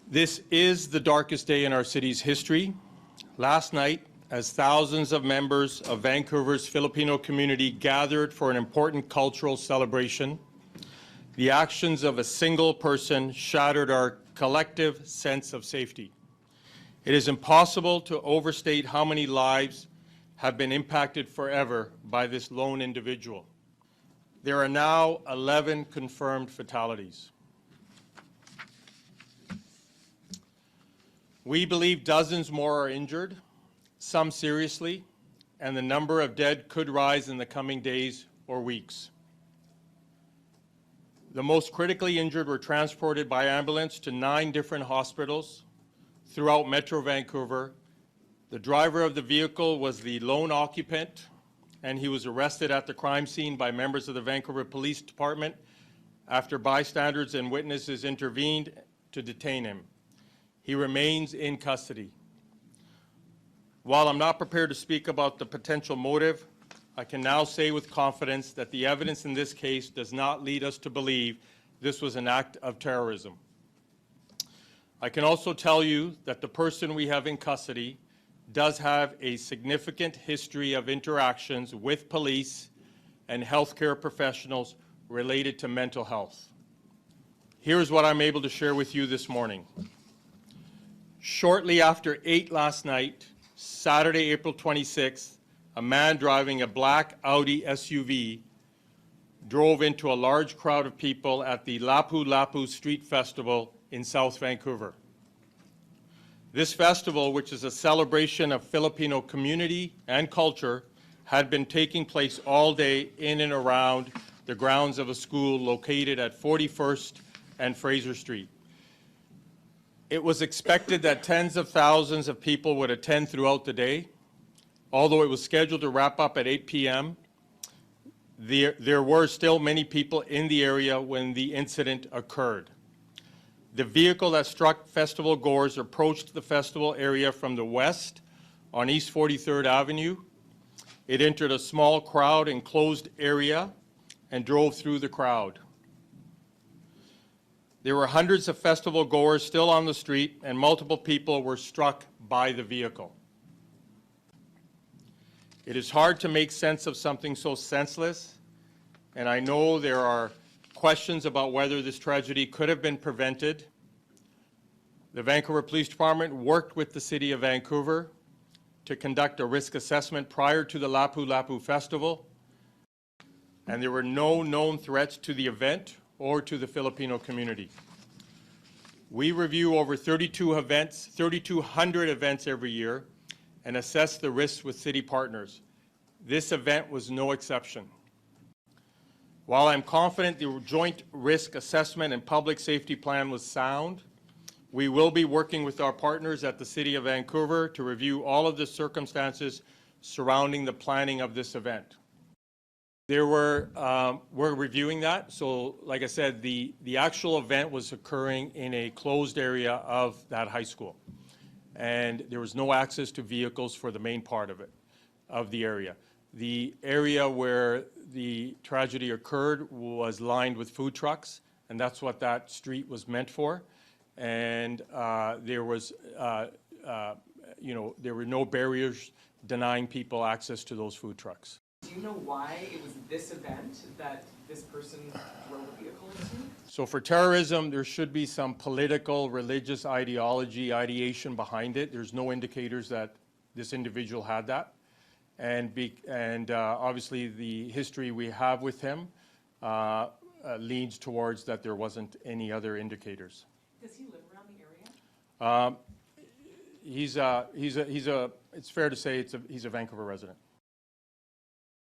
This is the darkest day in our city's history. Last night, as thousands of members of Vancouver's Filipino community gathered for an important cultural celebration, the actions of a single person shattered our collective sense of safety. It is impossible to overstate how many lives have been impacted forever by this lone individual. There are now 11 confirmed fatalities. We believe dozens more are injured, some seriously, and the number of dead could rise in the coming days or weeks. The most critically injured were transported by ambulance to 9 different hospitals throughout Metro Vancouver. The driver of the vehicle was the lone occupant, and he was arrested at the crime scene by members of the Vancouver Police Department after bystanders and witnesses intervened to detain him. He remains in custody. While I'm not prepared to speak about the potential motive, I can now say with confidence that the evidence in this case does not lead us to believe this was an act of terrorism. I can also tell you that the person we have in custody does have a significant history of interactions with police and healthcare professionals related to mental health. Here's what I'm able to share with you this morning. Shortly after 8 last night, Saturday, April 26th, a man driving a black Audi SUV drove into a large crowd of people at the Lapu-Lapu Street Festival in South Vancouver. This festival, which is a celebration of Filipino community and culture, had been taking place all day in and around the grounds of a school located at 41st and Fraser Street. It was expected that tens of thousands of people would attend throughout the day. Although it was scheduled to wrap up at 8 p.m., there were still many people in the area when the incident occurred. The vehicle that struck festival goers approached the festival area from the west on East 43rd Avenue. It entered a small crowd enclosed area and drove through the crowd. There were hundreds of festival goers still on the street, and multiple people were struck by the vehicle. It is hard to make sense of something so senseless, and I know there are questions about whether this tragedy could have been prevented. The Vancouver Police Department worked with the City of Vancouver to conduct a risk assessment prior to the Lapu-Lapu Festival, and there were no known threats to the event or to the Filipino community. We review over 3,200 events every year and assess the risks with city partners. This event was no exception. While I'm confident the joint risk assessment and public safety plan was sound, we will be working with our partners at the City of Vancouver to review all of the circumstances surrounding the planning of this event. We're reviewing that. So like I said, the actual event was occurring in a closed area of that high school. And there was no access to vehicles for the main part of it, of the area. The area where the tragedy occurred was lined with food trucks, and that's what that street was meant for. And there was, there were no barriers denying people access to those food trucks. Do you know why it was this event that this person drove a vehicle into? So for terrorism, there should be some political, religious ideation behind it. There's no indicators that this individual had that. And obviously the history we have with him leans towards that there wasn't any other indicators. Does he live around the area? It's fair to say he's a Vancouver resident.